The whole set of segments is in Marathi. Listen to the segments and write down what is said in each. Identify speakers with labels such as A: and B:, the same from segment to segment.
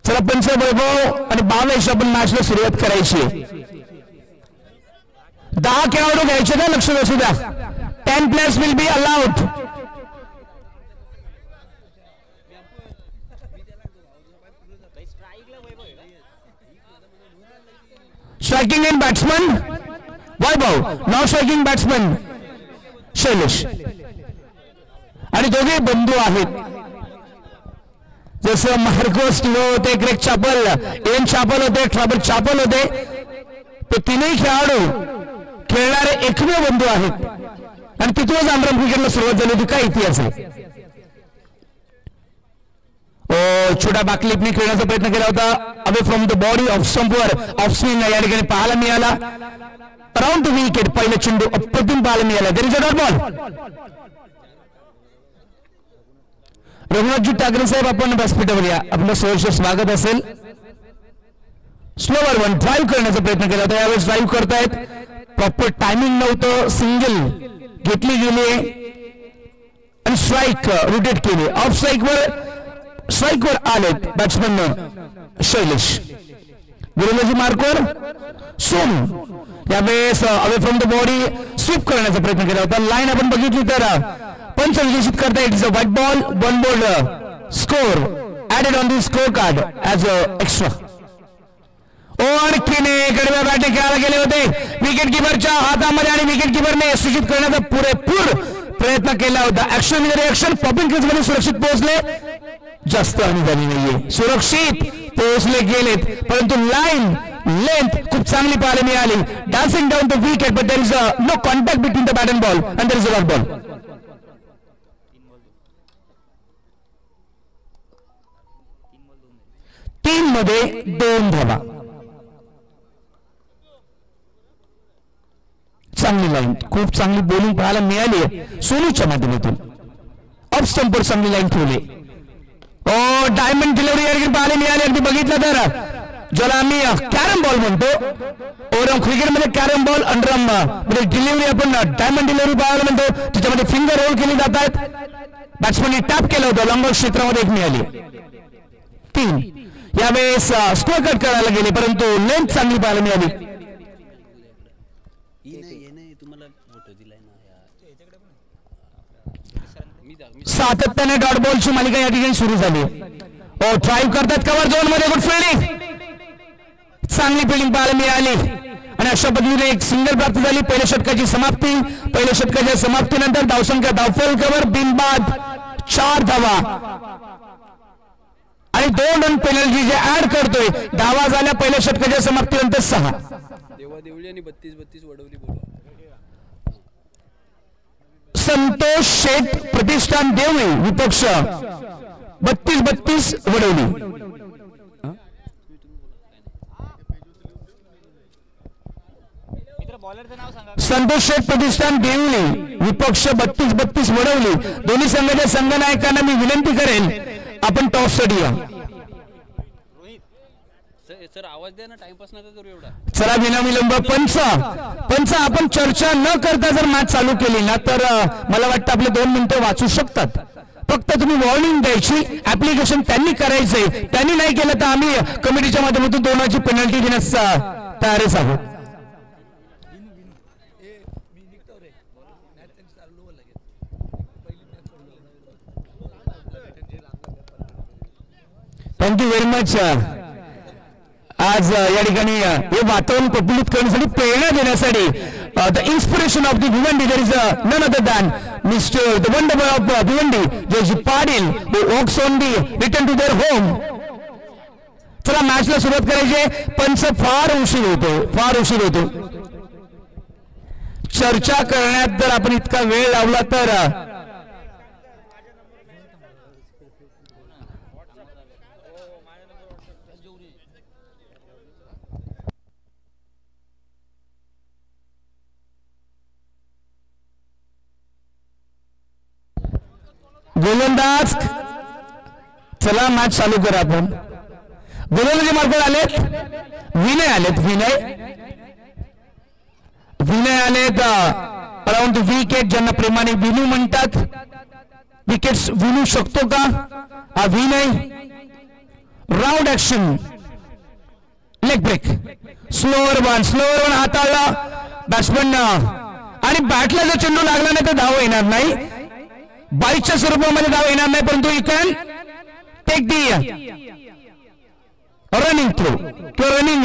A: चला पंच वैभव आणि बावेश आपण मॅचला सुरुवात करायची. 10 खेळाडू घ्यायचे का लक्ष असू द्या. 10 players will be allowed. Striking in batsman Vaibhav, non striking batsman Shailesh. आणि दोघे बंधू आहेत. जसं मार्कोस टिवो होते, ग्रेग चापल, एन चापल होते, ट्रॅव्हल चापल होते, ते तीनही खेळाडू खेळणारे एकमेव बंधू आहेत. आणि तिथूनच आंध्र क्रिकेटला सुरुवात झाली होती. काय इतिहास आहे. छोटा बाकलिपनी खेळण्याचा प्रयत्न केला होता. Away from the body of स्टंपवर ऑफ स्विंग या ठिकाणी पाहायला मिळाला. अराउंड द विकेट पहिला चेंडू अप्रतिम पाहायला मिळाला. There is a dot ball. Raghunathji Thackeray साहेब आपण व्यासपीठावर या. आपलं सहर्ष स्वागत असेल. स्लोवर वन ड्राईव्ह करण्याचा प्रयत्न केला होता. यावेळेस ड्राईव्ह करतायत. प्रॉपर टायमिंग नव्हतं. सिंगल घेतली गेली आणि स्ट्राईक रोटेट केली. ऑफ स्ट्राईकवर आलेत बॅट्समन शैलेश. गुरुजी मार्कवर सोनू. यावेळेस away from the body sweep करण्याचा प्रयत्न केला होता. लाईन आपण बघितली तर पंच विकसित करता. It is a white ball. 1 bold score added on the score card as a extra. आणखीन कडव्या बॅटिंग खेळायला गेले होते विकेट किपरच्या हातामध्ये आणि विकेट किपरने सूचित करण्याचा पुरेपूर प्रयत्न केला होता. Action with reaction. Popping crease मध्ये सुरक्षित पोहोचले. जास्त हानी झाली नाहीये. सुरक्षित पोहोचले गेलेत. परंतु लाईन लेंथ खूप चांगली पाहायला मिळाली. Dancing down the wicket but there is no contact between the bat and ball and there is a dot ball. 3 मध्ये 2 धावा. चांगली लाईन, खूप चांगली बॉलिंग पाहायला मिळाली सोनूच्या माध्यमातून. ऑफ स्टंपवर चांगली लाईन ठेवली. डायमंड डिलिव्हरी या ठिकाणी पाहायला मिळाली. अगदी बघितलं तर ज्याला आम्ही कॅरम बॉल म्हणतो. ओव्हरऑल क्रिकेटमध्ये कॅरम बॉल, अंडरआर्म मध्ये डिलिव्हरी आपण डायमंड डिलिव्हरी पाहायला म्हणतो. त्याच्यामध्ये फिंगर रोल केली जातात. बॅट्समनने टॅप केलं होतं. लॉंग क्षेत्रामध्ये 1 मिळाली. 3 यावेळेस स्कोअर कट करायला गेले परंतु लेंथ चांगली पाहायला मिळाली. सातत्याने डॉट बॉलची मालिका या ठिकाणी सुरू झाली. ड्राईव्ह करतात कव्हर झोन मध्ये. Good fielding. चांगली फिल्डिंग पाहायला मिळाली आणि अशा पद्धतीने एक सिंगल प्राप्त झाली. पहिल्या षटकाची समाप्ती. पहिल्या षटकाच्या समाप्तीनंतर धावसंख्या धावफलकावर बिनबाद 4 धावा आणि 2 रन पेनल्टी जे ऍड करतोय. धावा झाल्या पहिल्या षटकाच्या समाप्तीनंतर 6. संतोष शेठ प्रतिष्ठान देवळी विपक्ष 32-32 वडवली. संतोष शेठ प्रतिष्ठान देवळी विपक्ष 32-32 वडवली. दोन्ही संघाच्या संघनायकांना मी विनंती करेन आपण टॉससाठी या.
B: सर आवाज द्या ना. टाइमपास नका करू एवढा.
A: चला विनाविलंब पंच आपण चर्चा न करता जर मॅच चालू केली ना तर मला वाटतं आपले 2 मिनिटं वाचू शकतात. फक्त तुम्ही वॉर्निंग द्यायची. ऍप्लिकेशन त्यांनी करायचंय. त्यांनी नाही केलं तर आम्ही कमिटीच्या माध्यमातून 2ची पेनल्टी देण्यास तयारच आहोत. Thank you very much. आज या ठिकाणी हे वातावरण प्रफुल्लित करण्यासाठी, प्रेरणा देण्यासाठी the inspiration of the Bhiwandi there is none other than mister the wonder boy of Bhiwandi Jayji Patil who walks on the return to their home. चला मॅचला सुरुवात करायची. पंच फार उशीर होतो. चर्चा करण्यात जर आपण इतका वेळ लावला तर गोलंदाज. चला मॅच चालू करा आपण. गोलंदाजी मार्फत आलेत. विनय आलेत अराउंड विकेट, ज्यांना प्रेमाने विनू म्हणतात. विकेट्स विनू शकतो का हा Vinay. Round action leg break slower one हाताळला बॅट्समन आणि बॅटला जर चेंडू लागला नाही तर धाव येणार नाही, बाईच्या स्वरूपामध्ये धाव येणार नाही, परंतु you can take the running throw किंवा रनिंग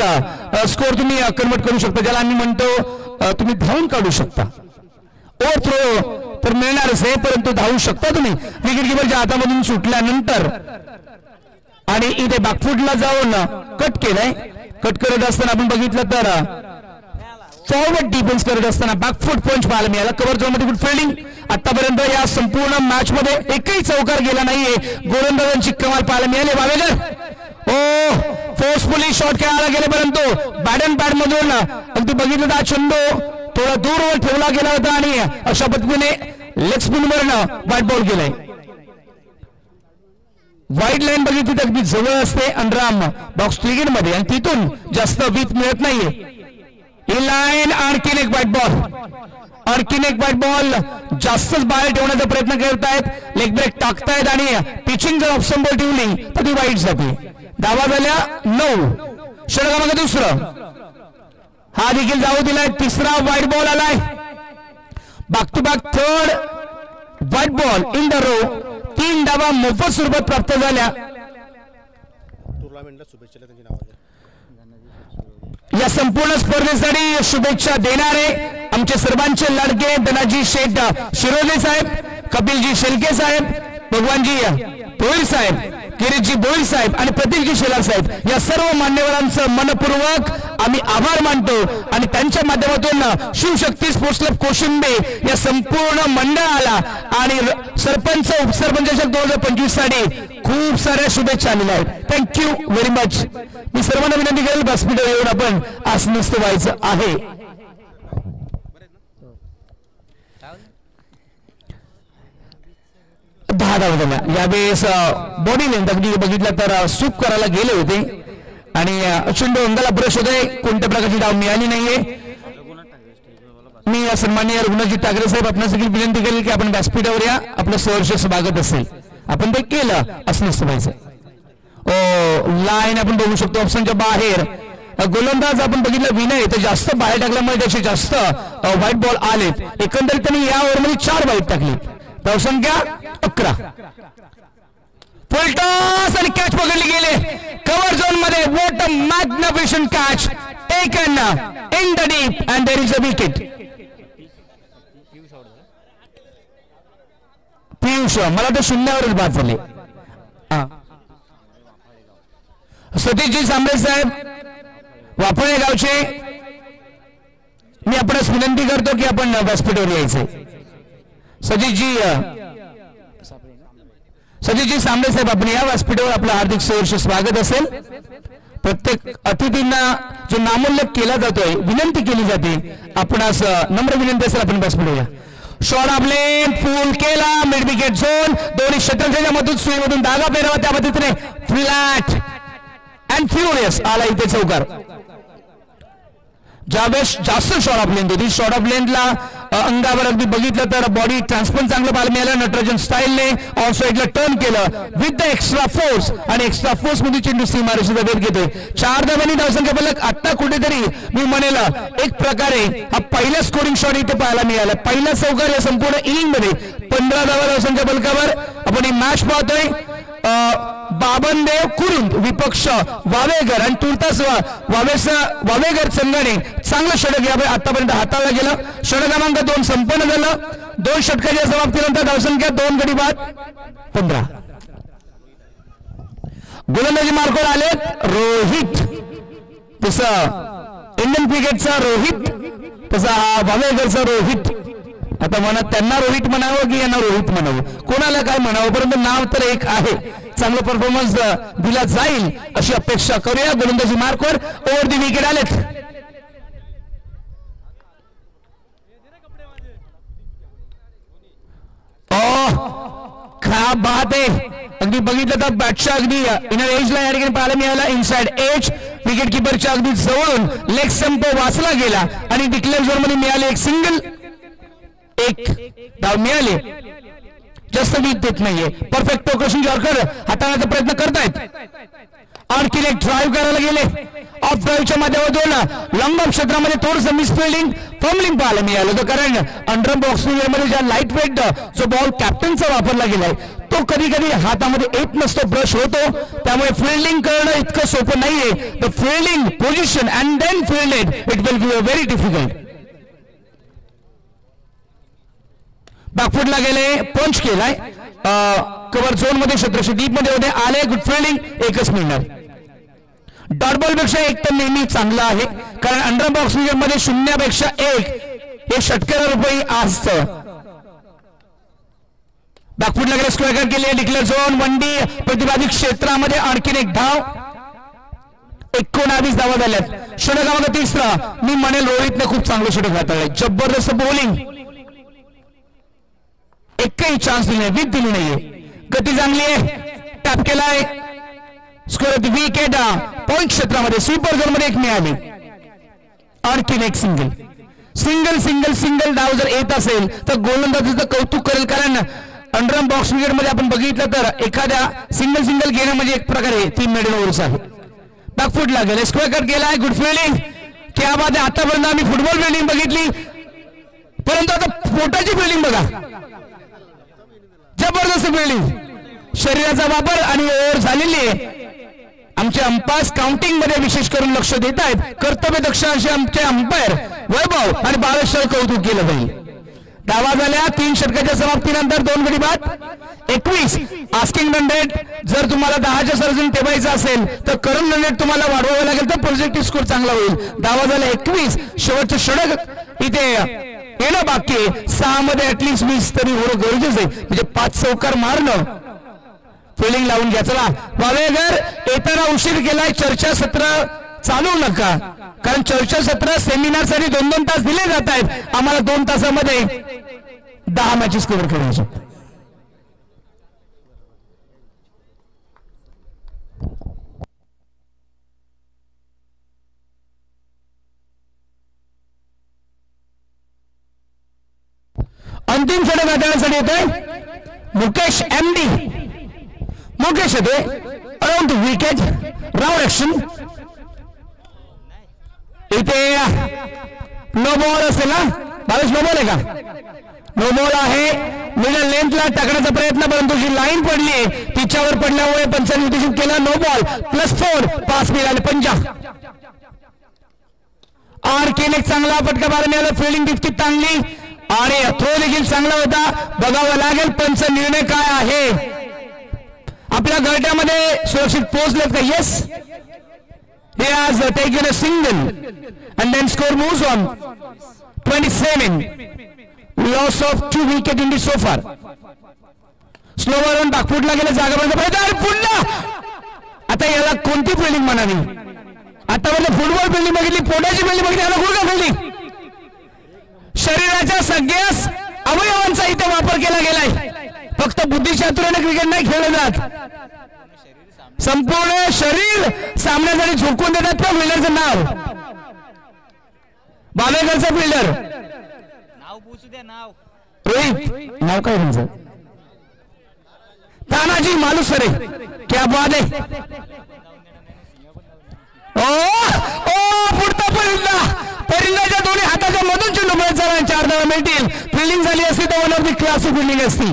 A: स्कोर तुम्ही कन्वर्ट करू शकता, ज्याला आम्ही म्हणतो तुम्ही धावून काढू शकता. ओव्हर थ्रो तर मिळणारच आहे, परंतु धावू शकता तुम्ही विकेट किपरच्या हातामधून सुटल्यानंतर. आणि इथे बॅकफुटला जाऊन कट केलंय. कट करत असताना आपण बघितलं तर फॉरवर्ड डिफेन्स करत असताना बॅकफुट पंच पाहायला मिळाला. कव्हर झोनमध्ये गुड फिल्डिंग. आतापर्यंत या संपूर्ण मॅच मध्ये एकही चौकार गेला नाहीये. गोलंदाजांची कमाल पाहायला मिळाली. वावेकर फोर्सफुली शॉट खेळायला गेले, परंतु बॅट अँड पॅड मधून अगदी बघितलं तर चेंडू थोडा दूरवर ठेवला गेला होता आणि अशा पद्धतीने लेग स्पिनवरनं व्हाईट बॉल गेलाय. व्हाईट लाईन बघितली तर अगदी जवळ असते अंडरआर्म बॉक्स क्रिकेट मध्ये आणि तिथून जास्त वीत मिळत नाहीये. ही लाईन आणखीन एक व्हाईट बॉल जास्तच बाहेर ठेवण्याचा प्रयत्न करतायत. लेग ब्रेक टाकतायत आणि पिचिंग जर ऑप्शन बॉल ठेवली तर ती वाईट जाते. धावा झाल्या 9. षटकामागे दुसरं. हा देखील जाऊ दिलाय. तिसरा व्हाईट बॉल आलाय. Back to back third white ball in the row. 3 धावा मोफत स्वरूपात प्राप्त झाल्या. या संपूर्ण स्पर्धेसाठी शुभेच्छा देणारे आमचे सर्वांचे लाडके धनाजी शेठ शिरोले साहेब, कपिलजी शेलके साहेब, भगवानजी भोईर साहेब, किरीटजी भोईर साहेब आणि प्रतीकजी शेलार साहेब, या सर्व मान्यवरांचं मनपूर्वक आम्ही आभार मानतो. आणि त्यांच्या माध्यमातून शिवशक्ती स्पोर्ट्स क्लब कोशिंबे या संपूर्ण मंडळाला आणि सरपंच उपसरपंच 2025 साठी खूप साऱ्या शुभेच्छा आलेल्या आहेत. Thank you very much. मी सर्वांना विनंती करेल व्यासपीठावर येऊन आपण आसनस्थ व्हायचं आहे. यावेळेस बॉडी लेंथ अगदी बघितलं तर सूप करायला गेले होते आणि चेंडू अंगाला ब्रश होते. कोणत्या प्रकारची धाव मिळाली नाहीये. मी सन्माननीय रघुनाथजी ठाकरे साहेब आपणास देखील विनंती करेल की आपण व्यासपीठावर या. आपलं सहर्ष स्वागत असेल. आपण ते केलं असं व्हायचं. लाईन आपण बघू शकतो ऑप्शनच्या बाहेर. गोलंदाज आपण बघितलं विनय तर जास्त बाहेर टाकल्यामुळे त्याचे जास्त व्हाईट बॉल आलेत. एकंदरीत त्यांनी या ओव्हरमध्ये 4 वाईट टाकली. धावसंख्या 11. फुल टॉस आणि कॅच पकडली गेले कव्हर झोन मध्ये. What a magnificent catch taken in the deep and there is a wicket. Piyush मला तर 0वरच बाद झाले. सतीशजी सांबळे साहेब वापळे गावचे, मी आपणास विनंती करतो की आपण व्यासपीठावर यायचे. सतीशजी सांबळे साहेब आपण या व्यासपीठावर आपलं हार्दिक सहर्ष स्वागत असेल. प्रत्येक अतिथींना जो नामोल्लेख केला जातोय विनंती केली जाते आपणास नम्र विनंती असेल आपण व्यासपीठावर या. शॉट आपले फुल केला मिड विकेट झोन. दोन्ही क्षेत्ररक्षकाच्या मधून सुईमधून धागा पेरावा त्या पद्धतीने फ्लॅट अँड फ्युरियस आला इथे चौकार. ज्यावेळेस जास्त शॉट ऑफ लेंथ होती. शॉट ऑफ लेंथला अंगावर अगदी बघितलं तर बॉडी ट्रान्सफर चांगलं पाहायला मिळालं. नटराजन स्टाईलने ऑन साईडला टर्न केलं विथ द एक्स्ट्रा फोर्स आणि एक्स्ट्रा फोर्स मध्ये चेंडू सीमारेषेचा भेद घेतोय. 4 धावांनी धावसंख्या फलक. आता कुठेतरी मी म्हणेल एक प्रकारे हा पहिला स्कोरिंग शॉट इथे पाहायला मिळाला. पहिला चौकार या संपूर्ण इनिंग मध्ये. 15 धावा धावसंख्या फलकावर आपण ही मॅच पाहतोय. बाबनदेव कुरुंद विपक्ष वावेकर आणि तुर्तास वावेकर संघाने चांगलं षटक यावेळी आतापर्यंत हाताळला गेलं. षटक क्रमांक 2 संपन्न झालं. 2 षटकाच्या समाप्तीनंतर धावसंख्या 2 गडी बाद 15. गोलंदाजी मार्कवर आले रोहित. तसं इंडियन क्रिकेटचा रोहित तसा वावेकरचा रोहित. आता म्हणत त्यांना रोहित म्हणावं की यांना रोहित म्हणावं, कोणाला काय म्हणावं, परंतु नाव तर एक आहे. चांगला परफॉर्मन्स दिला जाईल अशी अपेक्षा करूया. गोलंदाजी मार्कवर ओव्हर दी विकेट आलेत. क्या बात आहे. अगदी बघितलं तर बॅटच्या अगदी इनर एजला या ठिकाणी पाहायला मिळाला. इनसाइड एज विकेट किपरच्या अगदी जवळून लेग स्टंप वाचला गेला आणि डिक्लेअर झोन मध्ये मिळाले एक सिंगल. एक धाव मिळाली. जास्त वीज देत नाहीये. परफेक्ट टोकशन यॉर्कर हाताळण्याचा प्रयत्न करतायत. आणखी एक ड्राईव्ह करायला गेले ऑफ ड्राईव्हच्या माध्यमातून लॉंग ऑफ क्षेत्रामध्ये थोडंसं मिसफिल्डिंग फॉर्मलिंग पाहायला मिळालं होतं, कारण अंडर बॉक्सिंग मध्ये ज्या लाईट वेट जो बॉल कॅप्टनचा वापरला गेलाय तो कधी कधी हातामध्ये येत नसतो, ब्रश होतो, त्यामुळे फिल्डिंग करणं इतकं सोपं नाहीये. The fielding position and then fielded it will be very difficult. बॅकफुटला गेले, पंच केलाय, कव्हर झोन मध्ये क्षेत्रक्षेत्र डीप मध्ये होते, आले, गुड फिल्डिंग, एकच मिळणार. डॉट बॉल पेक्षा एक तर नेहमी चांगला आहे, कारण अंडर बॉक्सिंग मध्ये 0पेक्षा 1 हे षटकार रुपये असतं. बॅकफुटला गेले, स्क्वेअर कट केले, डिक्लेअर झोन, वंडी प्रतिबाधित क्षेत्रामध्ये आणखीन एक धाव, 19 धावा झाल्यात. षटकामध्ये तिसरा, मी म्हणेल रोहितने खूप चांगलं षटक हाताळलंय, जबरदस्त बॉलिंग, एकही चान्स दिली नाही, विक दिली नाहीये, गती चांगली आहे, टॅप केलाय, स्कोअर विकेट, पॉइंट क्षेत्रामध्ये स्वीपर झोन मध्ये एक मिळाली, आणखीन एक सिंगल सिंगल सिंगल सिंगल डाव जर येत असेल तर गोलंदाजीचं कौतुक करेल, कारण अंडर बॉक्स विकेट मध्ये आपण बघितलं तर एखाद्या सिंगल सिंगल घेणं म्हणजे एक प्रकारे 3 मिडल ओव्हर्स आहे. बॅकफुटला गेले, स्क्वेअर कट केलाय, गुड फिल्डिंग, क्या बात आहे. आतापर्यंत आम्ही फुटबॉल फिल्डिंग बघितली, परंतु आता पोटाची फिल्डिंग बघा, जबरदस्त फिल्डिंग, शरीराचा वापर आणि ओव्हर झालेली आहे. आमचे अंपायर्स काउंटिंग मध्ये विशेष करून लक्ष देत आहेत, कर्तव्य दक्ष असे आमचे अंपायर वैभव आणि बाळेश्वर कौतुक केलं पाहिजे. धावा झाल्या 3 षटकाच्या समाप्तीनंतर 2 गडी बाद, 21 आस्किंग रन रेट. जर तुम्हाला 10च्या सर्जन ठेवायचं असेल तर करंट रन रेट तुम्हाला वाढवावं लागेल, तर पॉझिटिव्ह स्कोर चांगला होईल. धावा झाल्या 21, शेवटचं षटक इथे येणं बाकी आहे, 6 मध्ये ऍटलिस्ट 20 तरी होणं गरजेचं आहे, म्हणजे 5 चौकार मारणं, फिल्डिंग लावून घ्या. चला वावेगर, येताना उशीर केलाय, चर्चासत्र चालू नका, कारण चर्चासत्र सेमिनार साठी 2-2 तास दिले जात आहेत, आम्हाला 2 तासामध्ये 10 मॅचेस कव्हर करायचे. अंतिम षटक हाताळण्यासाठी येतोय मुकेश MD. मुकेश येतोय around the wicket, round action. इथे नो बॉल असेल ना बावीस, नो बॉल आहे का? नो बॉल आहे, मिडल लेंथला टाकण्याचा प्रयत्न, परंतु जी लाईन पडली तिच्यावर पडल्यामुळे पंचांनी निर्देशित केलं नो बॉल, +4 पास मिळाले. 50 आणखीन एक चांगला फटका मारून मिळाला, फिल्डिंग तितकी चांगली आणि थ्रो देखील चांगला होता. बघावं लागेल पंच निर्णय काय आहे. आपल्या गटामध्ये सुरक्षित पोहोचलेत का? Yes, he has taken a single and then score moves on 27, loss of 2 wicket indeed so far. Slower on बॅकफुटला गेले, जागा बंद, पुन्हा आता याला कोणती फिल्डिंग म्हणावी? आतापर्यंत फुटबॉल फिल्डिंग बघितली, पोटाची फिल्डिंग बघितली, याला गुडघा फिल्डिंग. शरीराच्या सगळ्याच अवयवांचा इथे वापर केला गेलाय, फक्त बुद्धिशास्त्राने क्रिकेट नाही खेळलं जात, संपूर्ण शरीर सामन्यासाठी झोकून देतात. त्या फिल्डरचं नाव बावेकरचा फिल्डर
B: नाव पूछू द्या, नाव
A: रोहित, नाव काय तुमचं? तानाजी मालुसरे. क्या बात आहे. पुढचा परिंदाच्या दोन्ही हाताच्या मधून चेंडू बळत झाला, 4 धावा मिळतील. फिल्डिंग झाली असती तर one of the class fielding असती,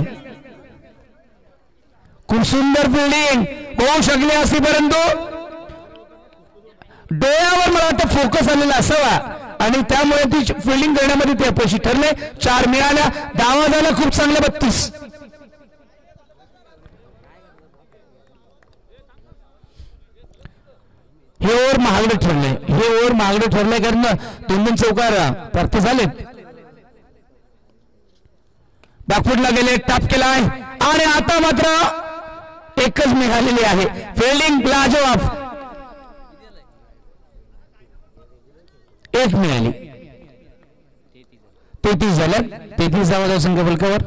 A: खूप सुंदर फिल्डिंग होऊ शकली असती, परंतु डोळ्यावर मला वाटतं फोकस आलेला असावा आणि त्यामुळे ती फिल्डिंग करण्यामध्ये ते अपयशी ठरले. 4 मिळाल्या, धावा झाला खूप चांगल्या 32. हे ओव्हर महागडे ठरले, हे ओव्हर महागडे ठरले, कारण 2-2 चौकार प्राप्त झालेत. बॅकफुटला गेले, टॅप केलाय आणि आता मात्र एकच मिळालेली आहे. फिल्डिंग लाजवाब, 1 मिळाली. 33 झाल्या, 33 धावा संघ फलकावर.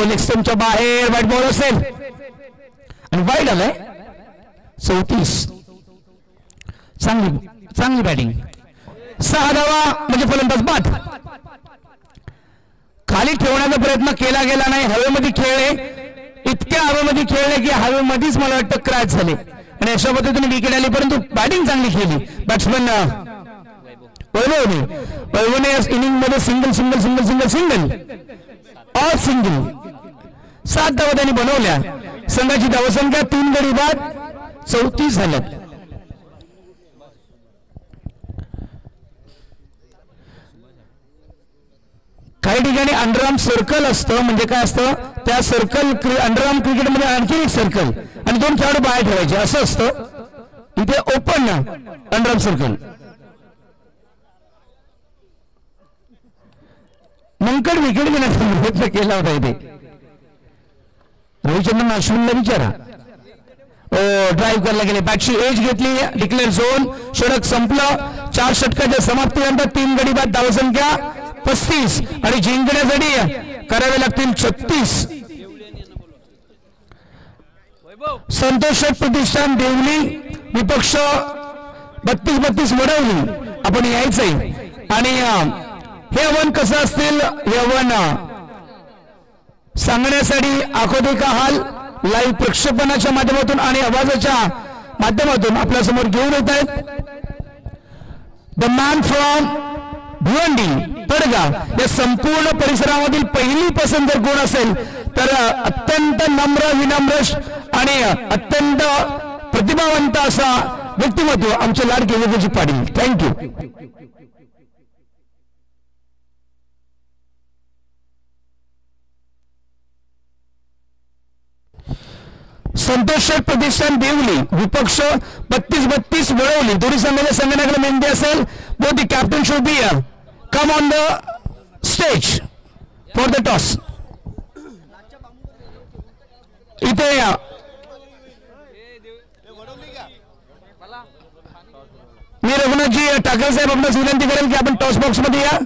A: लेग स्टंपच्या बाहेर वाईट बॉल असेल आणि वाईट आलाय. 34 चांगली बॅटिंग. 6 धावा म्हणजे फलंदाज बाद. खाली ठेवण्याचा प्रयत्न केला गेला नाही, हवेमध्ये खेळले, इतक्या हवेमध्ये खेळले की हवेमध्येच मला वाटतं क्रॅच झाले. आणि अशा पद्धतीने विकेट आली, परंतु बॅटिंग चांगली केली बॅट्समन वैभवने इनिंग मध्ये single single single single single all single 7 धावा त्यांनी बनवल्या. संघाची धावसंख्या 3 गडी बाद 34 झाल्या. काही ठिकाणी अंडरआर्म सर्कल असतं, म्हणजे काय असतं त्या सर्कल अंडरआर्म क्रिकेटमध्ये आणखी एक सर्कल आणि 2 खेळाडू बाहेर ठेवायचे असं असतं. इथे open underarm circle. Mankad wicket घेण्याचा प्रयत्न केला होता इथे. रविचंद्रन अश्विनला विचारा. ड्राईव्ह करायला गेले, बॅटची एज घेतली, डिक्लेअर झोन, षटक संपलं. 4 षटकाच्या समाप्तीनंतर 3 गडी बाद धावसंख्या 35 आणि जिंकण्यासाठी करावे लागतील 36. संतोष प्रतिष्ठान देवली विपक्ष 32-32 वडवली. आपण यायचंय आणि हे आव्हान कसं असतील हे आव्हान सांगण्यासाठी आखोदे का हाल लाईव्ह प्रक्षेपणाच्या माध्यमातून आणि आवाजाच्या माध्यमातून आपल्या समोर घेऊन येत आहेत. द मॅन फ्रॉम भिवंडी तडगाव या संपूर्ण परिसरामधील पहिली पसंत जर कोण असेल तर अत्यंत नम्र विनम्र आणि अत्यंत प्रतिभावंत असा व्यक्तिमत्व आमचे लाडके योगेश पाटील. थँक्यू. संतोष प्रतिष्ठान देवली विपक्ष 32-32 वळवली. दोन्ही संघाच्या संघटनाकडे मेहनती असेल. Both the captain should be come on the stage for the toss. इथे मी रघुनाथजी ठाकरे साहेब आपणास विनंती करेल की आपण टॉस बॉक्स मध्ये या.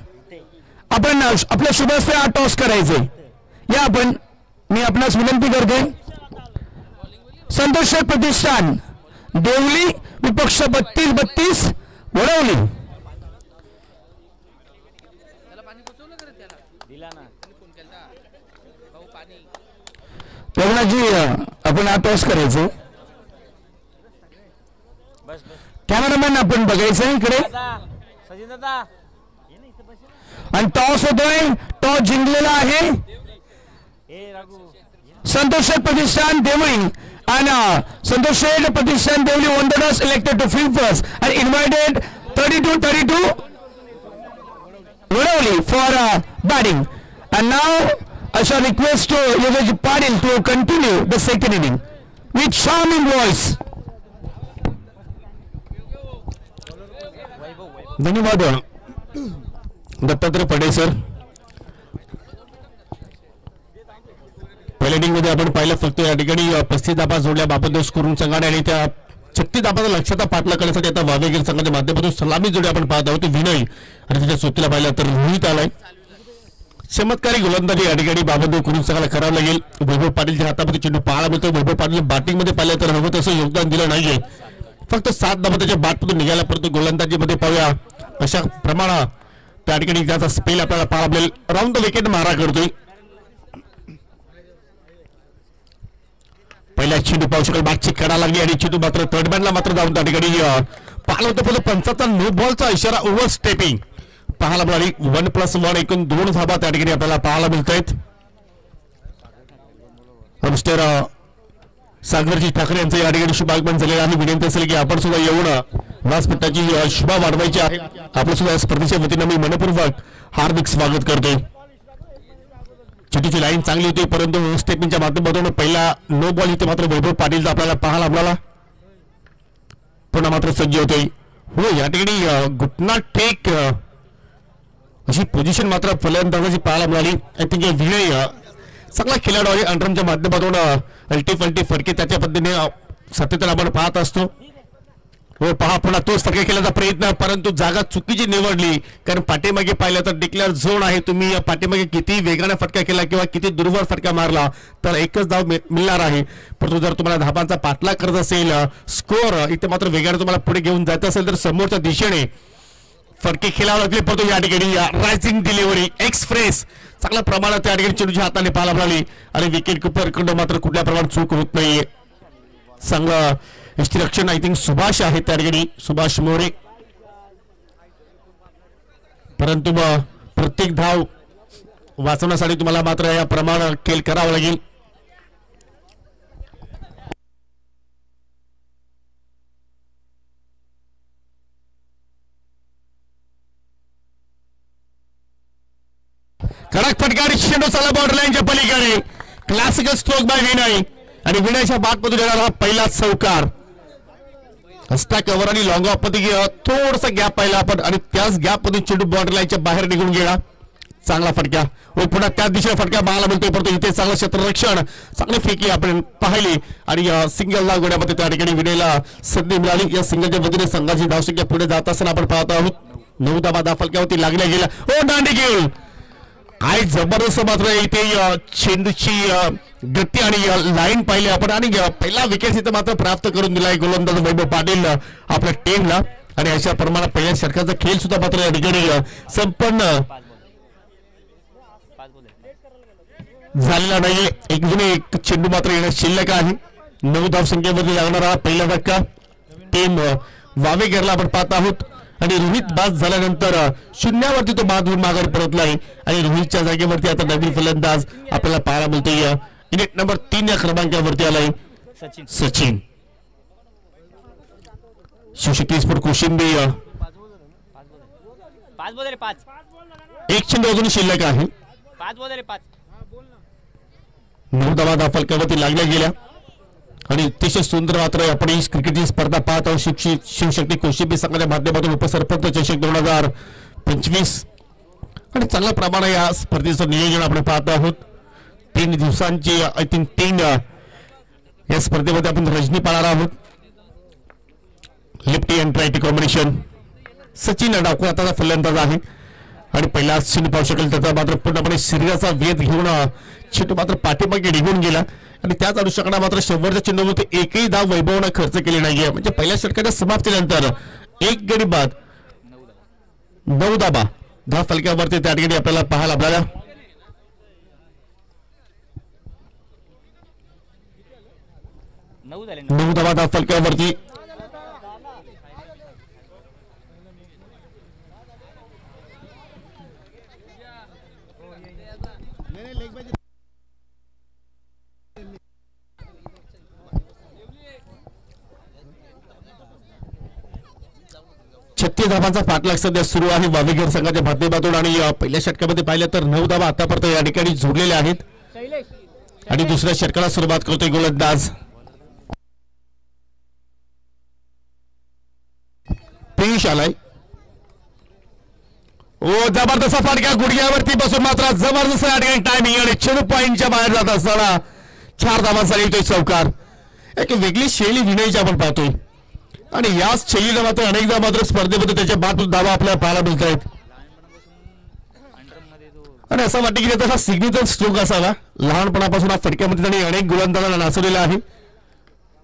A: आपण आपल्या शुभ हस्ते हा टॉस करायचे. या आपण, मी आपणास विनंती करते. संतोष प्रतिष्ठान देवली विपक्ष 32-32 वडवली. रघुनाथजी आपण हा टॉस करायचं. कॅमेरामॅन आपण बघायचं इकडे आणि टॉस होतोय. टॉस जिंकलेला आहे संतोष प्रतिष्ठान Deoli and Santosh Pratishthan Devli won the toss, elected to field first and invited 32-32 Vadavali for batting. And now I shall request to Yogesh Patil to continue the second inning with charming voice. धन्यवाद दत्तात्रय पडे सर. पहिल्या इनिंग मध्ये आपण पाहिलं फक्त या ठिकाणी 35 धाबा जोडल्या बापतदेव करून संघाने आणि त्या 36 धाबाचा लक्षात पाठला करण्यासाठी आता वावेगिरी संघाच्या माध्यमातून सलामी जोडी आपण पाहत आहोत. विनय आणि त्याच्या सोबतीला पाहिलं तर रोहित आलाय. चमत्कारी गोलंदाजी या ठिकाणी बापतदेव करून संघाला करावं लागेल. वैभव पाटीलच्या हातामध्ये चेंडू पाहायला मिळतो. वैभव पाटील बॅटिंग मध्ये पाहिलं तर हवं तसं योगदान दिलं नाहीये. फक्त 7 धाबा त्याच्या बॅटमधून निघाला, परंतु गोलंदाजीमध्ये पाहूया अशा प्रमाणात त्या ठिकाणी त्याचा स्पेल आपल्याला पाहायला मिळेल. राऊंड द विकेट मारा करतोय. पहिल्या चेंडू पाहू शकेल, बॅटची कडा लागली आणि चेंडू मात्र थर्ड मॅनला मात्र जाऊन त्या ठिकाणी पाहिलं होतं. पहिलं 55 नो बॉलचा इशारा, ओव्हर स्टेपिंग पाहायला मिळाली. 1+1 एकूण 2 धाबा त्या ठिकाणी आपल्याला पाहायला मिळत आहेत. मिस्टर सागरजी ठाकरे यांचं या ठिकाणी शुभागमन झालेलं आहे. विनंती असेल की आपण सुद्धा येऊन व्यासपीठाची शुभा वाढवायची आहे. आपलं सुद्धा स्पर्धेच्या वतीनं मी मनपूर्वक हार्दिक स्वागत करतोय. चेंडूची लाईन चांगली होती, परंतु स्टेपिंगच्या माध्यमातून पहिला नो बॉल इथे मात्र वैभव पाटीलचा आपल्याला पाहायला मिळाला. पुन्हा मात्र सज्ज होतोय. हो, या ठिकाणी घुटना टेक अशी पोझिशन मात्र फलंदाजाची पाहायला मिळाली. आय थिंक विनय चांगला खेळाडू आहे. अंडरमच्या माध्यमातून अल्टी फलटी फटके त्याच्या पद्धतीने सातत्याने आपण पाहत असतो. हो, पहा पुन्हा तोच फटका खेळण्याचा प्रयत्न, परंतु जागा चुकीची निवडली. कारण पाठीमागे पाहिलं तर डिक्लेअर झोन आहे. तुम्ही या पाठीमागे किती वेगाने फटका केला किंवा किती दूरवर फटका मारला तर एकच धाव मिळणार आहे. परंतु जर तुम्हाला धाबांचा पाठलाग करत असेल, स्कोअर इथे मात्र वेगाने तुम्हाला पुढे घेऊन जायचं असेल तर समोरच्या दिशेने फटके खेळावे लागले. परंतु या ठिकाणी रायझिंग डिलिव्हरी एक्सप्रेस चांगल्या प्रमाणात त्या ठिकाणी चेंडूच्या हाताने पाहायला मिळाली आणि विकेट किपर कडून मात्र कुठल्या प्रमाणात चूक होत नाहीये. चांगलं
C: यष्टिरक्षण आय थिंक सुभाष आहे त्या ठिकाणी, सुभाष मोरे. परंतु प्रत्येक धाव वाचवण्यासाठी तुम्हाला मात्र या प्रमाणे खेळ करावा लागेल. कडक फटकारी चेंडू चाला बॉर्डर लाईनच्या पलीकडे. क्लासिकल स्ट्रोक बाय विनय आणि विनयच्या बाटमधून येणारा हा पहिला चौकार. हस्ता कव्हर आणि लॉंग ऑफ मध्ये थोडासा गॅप पाहिला आपण आणि त्याच गॅप मधून चेंडू बॉर्डर लाईनच्या बाहेर निघून गेला. चांगला फटका व पुन्हा त्याच दिशेला फटका बाळाला मिळतोय, परंतु इथे चांगलं क्षेत्ररक्षण, चांगली फेकी आपण पाहिली आणि सिंगल ला गोड्यामध्ये त्या ठिकाणी विनयला संधी मिळाली. या सिंगलच्या वतीने संघाची धावसंख्या पुढे जात असताना आपण पाहत आहोत. 9 धावा फलक्यावरती लागल्या गेल्या. ओ दांडी गेल काय जबरदस्त मात्र इथे चेंडूची गती आणि लाईन पाहिली आपण आणि पहिला विकेट इथे मात्र प्राप्त करून दिलाय गोलंदाज वैभव पाटील आपल्या टीमला. आणि अशा प्रमाणात पहिल्या षटकाचा खेळ सुद्धा मात्र या ठिकाणी संपन्न झालेला नाहीये. एक चेंडू मात्र येणं शिल्लक आहे. 9 धावसंख्येमध्ये लागणारा पहिला धक्का टीम वावेकरला आपण पाहत आहोत आणि रोहित बाद झाल्यानंतर शून्यावरती तो बाद होऊन माघारी परतलाय आणि रोहितच्या जागेवरती आता नवीन फलंदाज आपल्याला पाहायला मिळतोय. युनिट नंबर 3 या क्रमांकावरती आलाय सचिन. शिवशक्ती स्पोर्ट कोशिंबी एक चेंडू अजून शिल्लक आहे. 9 धावा फलकावरती लागल्या गेल्या आणि अतिशय सुंदर मात्र आपण ही क्रिकेटची स्पर्धा पाहत आहोत. शिवशक्ती कोशिंबी संघाच्या माध्यमातून उपसरपंच चषक 2025 आणि चांगल्या प्रमाणात या स्पर्धेचं नियोजन आपण पाहत आहोत. 3 दिवसांची आय थिंक 3 या स्पर्धेमध्ये आपण रजनी पाहणार आहोत. Lefty and righty combination. Sachin डाकू आता फलंदाज आहे आणि पहिला चेंडू पाहू शकेल त्याचा मात्र पूर्णपणे शरीराचा वेध घेऊन चेंडू मात्र पाठीमागे निघून गेला आणि त्याच अनुषंगाने मात्र शेवटच्या चेंडूमध्ये एकही धाव वैभवनं खर्च केली नाहीये. म्हणजे पहिल्या षटकाच्या समाप्तीनंतर 1 गडी बाद 9 धावा फलक्यावरती त्या ठिकाणी आपल्याला पाहायला आपल्याला 9 धावा फलक्यावरती छत्तीस धावांचा पाठलाग सध्या सुरू आहे वावेकर संघाच्या माध्यमातून आणि पहिल्या षटकामध्ये पाहिलं तर 9 धावा आतापर्यंत या ठिकाणी जोडलेल्या आहेत आणि दुसऱ्या षटकाला सुरुवात करतोय गोलंदाज पियुष आलाय. ओ जबरदस्त फटका गुडघ्यावरती बसून मात्र जबरदस्त या ठिकाणी टायमिंग आणि चेंडू पॉइंटच्या बाहेर जात असताना 4 धावांसाठी येतोय चौकार. एक वेगळी शैली विनयची आपण पाहतोय आणि याच शैलीला मात्र अनेकदा मात्र स्पर्धेमध्ये त्याच्या बाद धावा आपल्याला पाहायला मिळत आहेत आणि असं वाटतं की त्याचा सिग्नेचर स्ट्रोक असावा. लहानपणापासून हा फटक्यामध्ये त्यांनी अनेक गोलंदाजांना नाचवलेला आहे.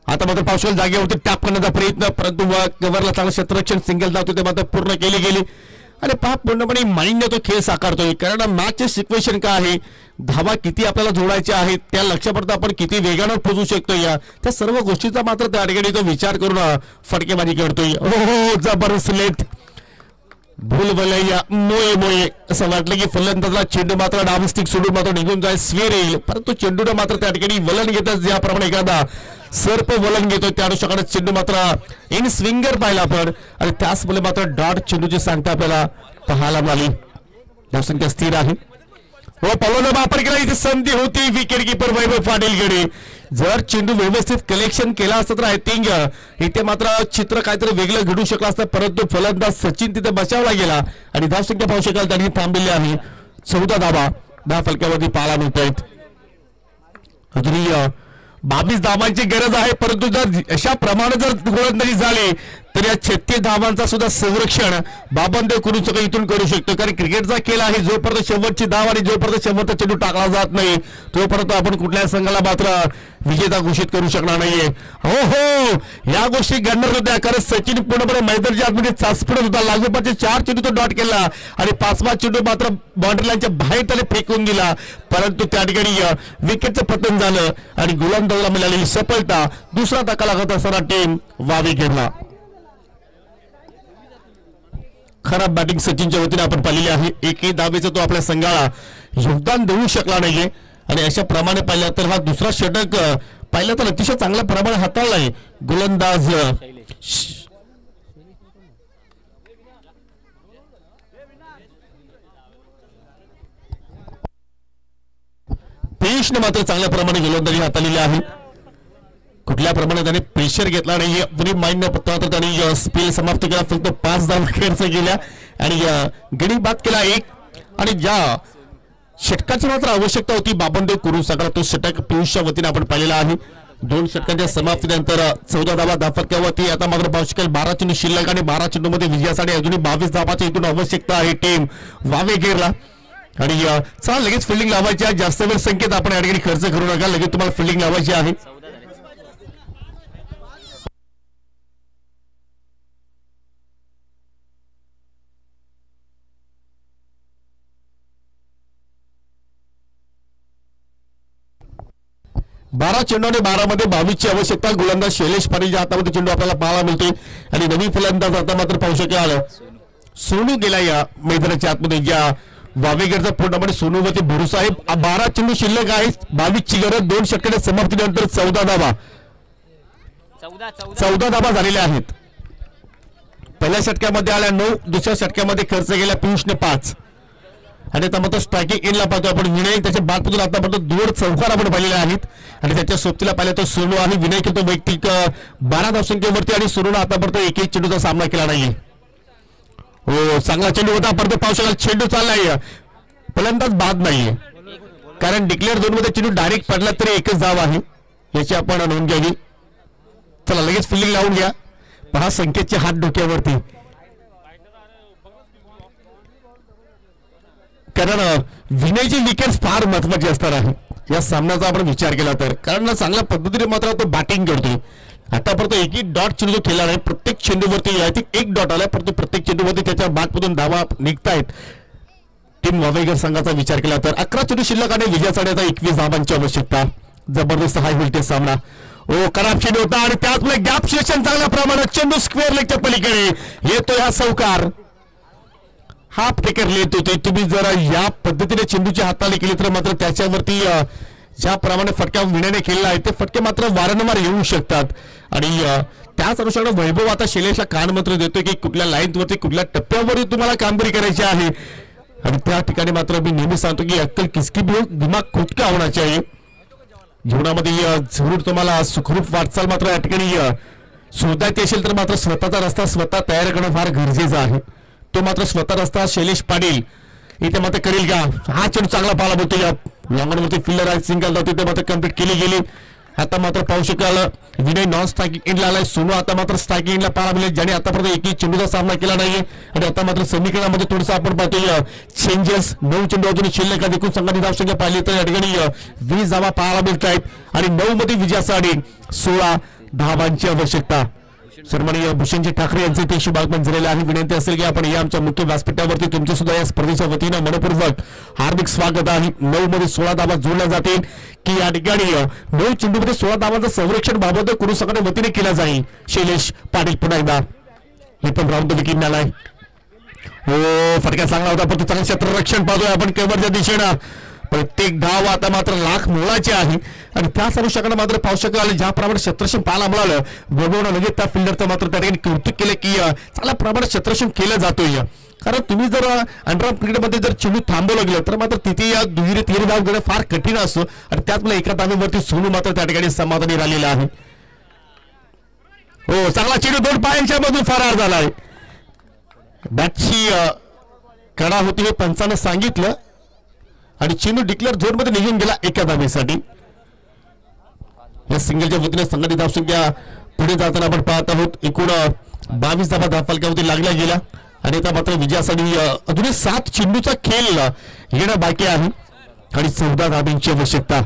C: आता मात्र पावसाळ्यात जागेवरती टॅप करण्याचा प्रयत्न, परंतु कव्हरला चांगलं क्षेत्ररक्षण सिंगल धाव ते मात्र पूर्ण केली गेली आणि पहा पूर्णपणे माइंडने तो खेळ साकारतोय. कारण मॅचचे सिक्वेशन काय आहे, धावा किती आपल्याला जोडायच्या आहेत, त्या लक्षापर्यंत आपण किती वेगानं पोहोचू शकतो, या त्या सर्व गोष्टीचा मात्र त्या ठिकाणी तो विचार करून फटकेबाजी करतोय. हो जबरदस्त लेट भूल भलैया मोये मोये असं वाटलं की फलंदाजला चेंडू मात्र डाव स्टिक सोडून मात्र निघून जाय स्वेर येईल, परंतु चेंडूने मात्र त्या ठिकाणी वलन घेतात ज्याप्रमाणे एखादा सर्प वलन घेतो त्या अनुषंगाने चेंडू मात्र इन स्विंगर पाहिला आपण आणि त्याचमुळे मात्र डॉट चेंडूची सांगता आपल्याला पाहायला मिळाली. धावसंख्या स्थिर आहे. हो पॉलोने वापर केला, इथे संधी होती विकेट किपर वैभव पाटीलकडे. जर चेंडू व्यवस्थित कलेक्शन केला असतं तर आय थिंक इथे मात्र चित्र काहीतरी वेगळं घडू शकलं असतं, परंतु फलंदाज सचिन तिथे बचावला गेला आणि धावसंख्या पाहू शकाल त्यांनी थांबलेली आहे. 14 धावा 10 फलक्यावरती पाहायला मिळत आहेत. अजूनही 22 धावांची गरज आहे, परंतु जर अशा प्रमाणे जर गोलंदाजी झाली तर या 36 धावांचा सुद्धा संरक्षण बाबनदेव कुरुसकर इथून करू शकतो, कारण क्रिकेटचा खेळ आहे. जोपर्यंत शेवटची धाव आणि जोपर्यंत शेवटचा चेंडू टाकला जात नाही तोपर्यंत आपण कुठल्याही संघाला मात्र विजेता घोषित करू शकणार नाहीये. हो हो, या गोष्टी घडणार होत्या, कारण सचिन पूर्णपणे मैदानाच्या आतमध्ये चाचपडत होता. लागोपाठचे 4 चेंडू तो डॉट केला आणि 5वा चेंडू मात्र बाउंड्री लाईनच्या बाहेर त्याने फेकून दिला, परंतु त्या ठिकाणी विकेटचं पतन झालं आणि गोलंदाजाला मिळालेली सफलता. दुसरा धक्का लागत असताना टीम वावे घेतला. खराब बॅटिंग सचिनच्या वतीने आपण पाहिलेली आहे. एकही धावेचं तो आपल्या संघाला योगदान देऊ शकला नाहीये आणि अशा प्रमाणे पाहिलं तर हा दुसरा षटक पाहिलं तर अतिशय चांगल्या प्रमाणे हाताळला आहे गोलंदाज पियुषने मात्र चांगल्या प्रमाणे गोलंदाजी हाताळलेली आहे. कुठल्या प्रमाणे त्याने प्रेशर घेतला नाही, पुरी माइंड न पत्ता त्यांनी स्पेल समाप्त केला. फक्त 5 धावा खर्च केल्या आणि गडी बाद केला 1. आणि ज्या षटकाची मात्र आवश्यकता होती बाबनदेव कुरुसकर, तो षटक पियुषच्या वतीने आपण पाहिलेला आहे. 2 षटकांच्या समाप्तीनंतर 14 धावा धाफटक्यावरती. आता मात्र पाहू शकेल 12 चेंडू शिल्लक आणि 12 चेंडूमध्ये विजयासाठी अजूनही 22 धावाची इथून आवश्यकता आहे टीम वावेगेरला. आणि चला लगेच फिल्डिंग लावायची आहे. जास्त वेळ संकेत आपण या ठिकाणी खर्च करू नका, लगेच तुम्हाला फिल्डिंग लावायची आहे. बारा चेंडू आणि 12 मध्ये 22 ची आवश्यकता. गोलंदाज शैलेश पाटीलच्या हातामध्ये चेंडू आपल्याला पाहायला मिळते आणि नवी फलंदाज आता मात्र पाहू शकेल सोनू गेला या मैदानाच्या आतमध्ये. ज्या वावेगरचा पूर्णपणे सोनूवरती भरोसा आहे. 12 चेंडू शिल्लक आहे, 22 ची गरज. 2 षटकांच्या समाप्तीनंतर 14 धावा झालेल्या आहेत. पहिल्या षटकामध्ये आल्या 9, दुसऱ्या षटकामध्ये खर्च केला पियुषने 5. आणि आता मात्र स्ट्रायकिंग इनला पाहतो आपण विनय, त्याच्या बादपासून आतापर्यंत 2 चौकार आपण पाहिलेले आहेत. आणि त्याच्या सोबतीला पाहिलं तर सोनू आणि विनय खेळतो वैयक्तिक 12 धावसंख्येवरती आणि सोनूला आतापर्यंत एकही चेंडूचा सामना केला नाहीये. हो, चांगला चेंडू होता, परत पाहू शकाल चेंडू चाललाय, फलंदाज बाद नाहीये, कारण डिक्लेअर झोन मध्ये चेंडू डायरेक्ट पडला तरी एकच धाव आहे, याची आपण नोंद घ्यावी. चला लगेच फिल्डिंग लावून घ्या. पहा संकेतचे हात डोक्यावरती, कारण विनयची विकेट फार महत्वाची असणार आहे या सामन्याचा आपण विचार केला तर. कारण चांगल्या पद्धतीने मात्र तो बॅटिंग करतोय. आतापर्यंत एकही डॉट चेंडू जो खेळला नाही, प्रत्येक चेंडूवरती आय थिंक 1 डॉट आलाय, परंतु प्रत्येक चेंडूवरती त्याच्या बॅटमधून धावा निघतायत. टीम वावेगर संघाचा विचार केला तर 11 चेंडू शिल्लक आणि विजयासाठी आता 21 धावांची आवश्यकता. जबरदस्त हाय व्होल्टेज सामना. खराब चेंडू होता आणि त्याचमुळे गॅप सिलेक्शन चांगल्या प्रमाणात. चेंडू स्क्वेअर लेगच्या पलीकडे येतो हा चौकार. हाफ टेकर लेत होते. तुम्ही जर या पद्धतीने चेंडूची हाताळणी केली तर मात्र त्याच्यावरती ज्याप्रमाणे फटका विनयने केलेला आहे ते फटके मात्र वारंवार येऊ शकतात. आणि त्याच अनुषंगाने वैभव आता शैलेशला कान मंत्र देतोय की कुठल्या लाईनवरती कुठल्या टप्प्यावरती तुम्हाला कामगिरी करायची आहे. आणि त्या ठिकाणी मात्र मी नेहमी सांगतो की अक्कल किसकी भी दिमाग खुद का होना चाहिए. जीवनामध्ये जरूर तुम्हाला सुखरूप वाटचाल मात्र या ठिकाणी शोधायची असेल तर मात्र स्वतःचा रस्ता स्वतः तयार करणं फार गरजेचं आहे. तो मात्र स्वतः रस्ता शैलेश पाटील इथे मात्र करेल का. हा चेंडू चांगला पाहायला मिळतो. या लॉंगॉनवरती फिल्डर आहे, सिंगल धाव तिथे मात्र कंप्लीट केली गेली. आता मात्र पाहू शकाल विनय नॉन स्ट्रायकिंग एंडला आलाय. सोनू आता मात्र स्ट्रायकिंग एंडला पाहायला मिळेल, ज्याने आतापर्यंत एकही चेंडूचा सामना केला नाहीये. आणि आता मात्र समीकरणामध्ये थोडंसं आपण पाहतोय चेंजेस. 9 चेंडू अजून शिल्लक आहेत. एकूण संघाची धावसंख्या पाहिली तर या ठिकाणी 20 धावा पाहायला मिळत आहेत आणि 9 मध्ये विजयासाठी 16 धावांची आवश्यकता. सन्माननीय भूषणजी ठाकरे यांचे ते शुभ आगमन झालेले आहे. विनंती असेल की आपण या आमच्या मुख्य व्यासपीठावरती तुमचे सुद्धा या स्पर्धेच्या वतीनं मनपूर्वक हार्दिक स्वागत आहे. 9 मध्ये 16 धावा जोडल्या जातील की या ठिकाणी 9 चेंडूमध्ये 16 धावांचं संरक्षण बाबत कुरुसकर वतीने केलं जाईल. शैलेश पाटील पुन्हा एकदा हे पण राऊंड विकेट आलाय. फटका चांगला होता, पण चांगलं क्षेत्ररक्षण पाहतोय आपण केवरच्या दिशेनं. प्रत्येक धाव आता मात्र लाख मोलाची आहे आणि त्याच अनुषंगाने मात्र पाहू शकाल ज्याप्रमाणे क्षेत्ररक्षण पाहायला मिळालं. वैभवनं लगेच त्या फिल्डरचं मात्र त्या ठिकाणी कौतुक केलं की चांगल्या प्रमाणात क्षेत्ररक्षण केलं जातोय. कारण तुम्ही जर अंडरआर्म क्रिकेटमध्ये जर चेंडू थांबवलं गेलं तर मात्र तिथे या दुहेरी 3 धाव घेणं फार कठीण असतो. आणि त्यात मला एका धावेवरती सोनू मात्र त्या ठिकाणी समाधानी राहिलेला आहे. चांगला चेंडू 2 पायांच्या मधून फरार झाला आहे. बॅटची कडा होती हे पंचानं सांगितलं आणि चेंडू डिक्लेअर झोन मध्ये निघून गेला एका धावेसाठी. या सिंगलच्या वतीने संघाची धावसंख्या पुढे जाताना आपण पाहत आहोत. एकूण 22 धावा धावफलकावरती लागल्या गेल्या आणि आता मात्र विजयासाठी अजूनही 7 चेंडूचा खेळ येणं बाकी आहे आणि 14 धावांची आवश्यकता.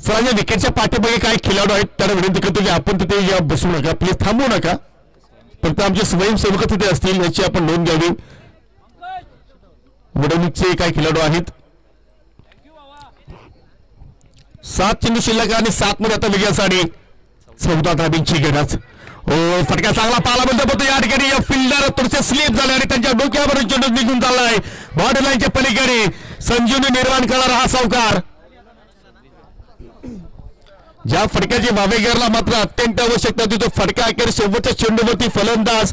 C: सरांच्या विकेटच्या पाठीमागे काय खेळाडू आहेत त्यांना विनंती करतो की आपण तिथे बसू नका, प्लीज थांबू नका. फक्त आमचे स्वयंसेवक तिथे असतील याची आपण नोंद घ्यावी. वडवणीचे काय खेळाडू आहेत. 7 चेंडू शिल्लक आणि 7 मध्ये आता विजयासाठी 14 धावांची गरज. फटका चांगला पाहायला मिळतो या ठिकाणी फिल्डर थोडेसे स्लिप झाले आणि त्यांच्या डोक्यावरून चेंडू निघून चाललाय बॉर्डर लाईनच्या पलीकडे. संजीवनी निर्माण करणारा हा सावकार. ज्या फटक्याची वावेगरला मात्र अत्यंत आवश्यकता होती तो फटका अखेर शेवटच्या चेंडूवरती फलंदाज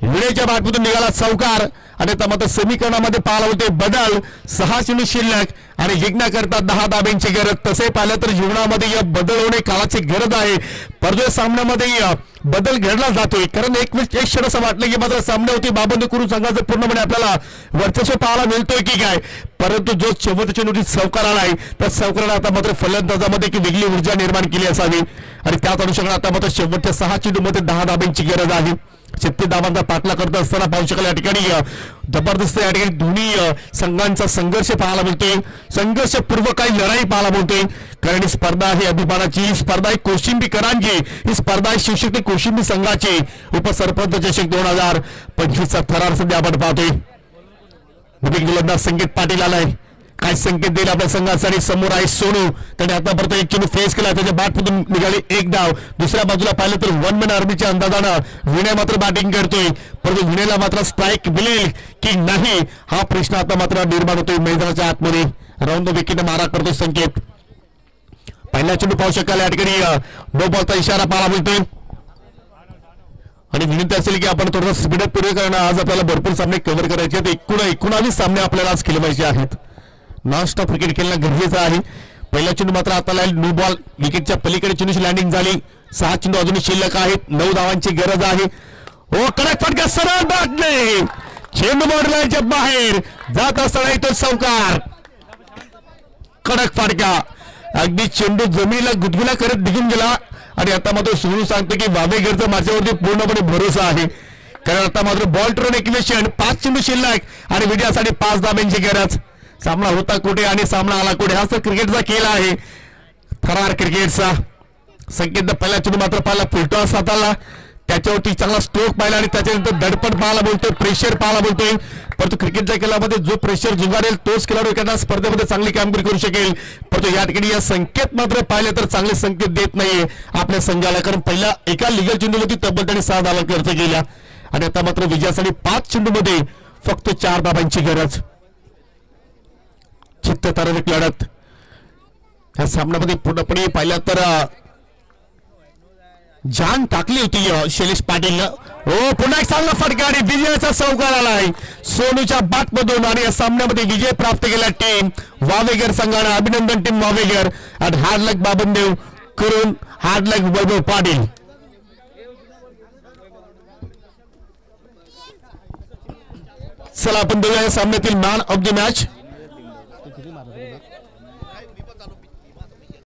C: विडेच्या बॅटमधून निघाला सावकार. आणि आता मात्र समीकरणामध्ये पाहायला होते बदल. 6 चेंडू शिल्लक आणि जिंकण्याकरता 10 धाब्यांची गरज. तसे पाहिलं तर जीवनामध्ये या बदल होणे काळाची गरज आहे. परंतु सामन्यामध्ये बदल घडला जातोय कारण एक क्षण असं वाटलं की मात्र सामन्यावरती बाबंद करून संघाचं पूर्णपणे आपल्याला वर्चस्व पाहायला मिळतोय की काय. परंतु जो शेवटच्या चेंडूची सावकार आलाय त्या सावकाराने आता मात्र फलंदाजामध्ये एक वेगळी ऊर्जा निर्माण केली असावी आणि त्याच अनुषंगाने आता मात्र शेवटच्या 6 चेंडूमध्ये 10 धाब्यांची गरज आहे. 36 धावांचा पाठला करत असताना पाहू शकाल या ठिकाणी जबरदस्त या ठिकाणी दोन्ही संघांचा संघर्ष पाहायला मिळतोय. संघर्षपूर्वक काही लढाई पाहायला मिळतोय कारण ही स्पर्धा आहे अभिमानाची. ही स्पर्धा आहे कोशिंबीकरांची. ही स्पर्धा आहे शिवशक्ती कोशिंबी संघाची उपसरपंच चषक 2025 चा थरार सध्या आपण पाहतोय. गोलंदाज संकेत पाटील आलाय. काय संकेत देईल आपल्या संघासाठी. समोर आहे सोनू. त्याने आतापर्यंत एक चेंडू फेस केला त्याच्या बॅटमधून निघाली 1 धाव. दुसऱ्या बाजूला पाहिलं तर 1 मॅन आर्मीच्या अंदाजानं विनय मात्र बॅटिंग करतोय. परंतु विनयला मात्र स्ट्राईक मिळेल की नाही हा प्रश्न आता मात्र निर्माण होतोय मैदानाच्या आतमध्ये. राऊंड द विकेट मारा करतोय संकेत. पहिला चेंडू पाहू शकाल या ठिकाणी नो बॉलचा इशारा पाहायला मिळतोय आणि विनंती असेल की आपण थोडंसं स्पीडअप पूर्ण करणं. आज आपल्याला भरपूर सामने कव्हर करायचे आहेत. 19 सामने आपल्याला आज खेळवायचे आहेत. नॉन स्टॉप क्रिकेट खेळणं गरजेचं आहे. पहिला चेंडू मात्र आता नो बॉल विकेटच्या पलीकडे चेंडूची लँडिंग झाली. 6 चेंडू अजूनही शिल्लक आहेत. 9 धावांची गरज आहे. कडक फटका सरळ बॅटने चेंडू बॉर्डरच्या बाहेर जात असताना येतो सावकार. कडक फटका अगदी चेंडू जमिनीला गुदगुला करत निघून गेला आणि आता मात्र सोनू सांगतो की वावेगरचा माझ्यावरती पूर्णपणे भरोसा आहे कारण आता मात्र बॉल ट्रोन इक्वेशन 5 चेंडू शिल्लक आणि विजयासाठी 5 धाब्यांची गरज. सामना होता कुठे आणि सामना आला कुठे हा तर क्रिकेटचा खेळ आहे. थरार क्रिकेटचा. संकेत पहिला चेंडू मात्र पाहिला फुलटॉस हाताला त्याच्यावरती चांगला स्ट्रोक पाहिला आणि त्याच्यानंतर दडपण पाहायला बोलतोय प्रेशर पाहायला बोलतोय. परंतु क्रिकेटच्या खेळामध्ये जो प्रेशर झुगारेल तोच खेळाडू एखाद्या स्पर्धेमध्ये चांगली कामगिरी करू शकेल. परंतु या ठिकाणी या संकेत मात्र पाहिले तर चांगले संकेत देत नाहीये आपल्या संघाला कारण पहिला एका लिगल चेंडूवरती तब्बल त्याने 6 धावा खर्च केल्या आणि आता मात्र विजयासाठी 5 चेंडूमध्ये फक्त 4 धावांची गरज. चित्तथरारक लढत या सामन्यामध्ये पूर्णपणे पाहिलं तर जान टाकली होती शैलेश पाटीलनं. पुन्हा एक चांगला फटका आणि विजयाचा सावकार आलाय सोनूच्या बॅटमधून आणि या सामन्यामध्ये विजय प्राप्त केला टीम वावेगर संघानं. अभिनंदन टीम वावेगर आणि हार्ड लक बाबनदेव करून हार्ड लक वैभव पाटील. चला आपण बघूया या सामन्यातील मॅन ऑफ द मॅच.